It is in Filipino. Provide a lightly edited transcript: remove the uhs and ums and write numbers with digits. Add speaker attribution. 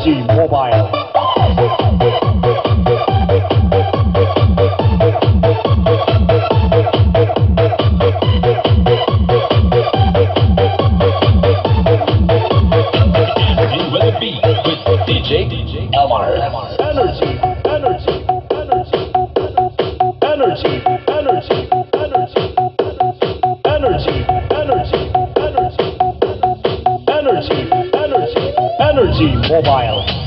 Speaker 1: Energy Mobile.
Speaker 2: DJ Elmar.
Speaker 1: Energy, energy, energy, energy, energy, energy, energy, energy, energy, energy, energy, energy mobile.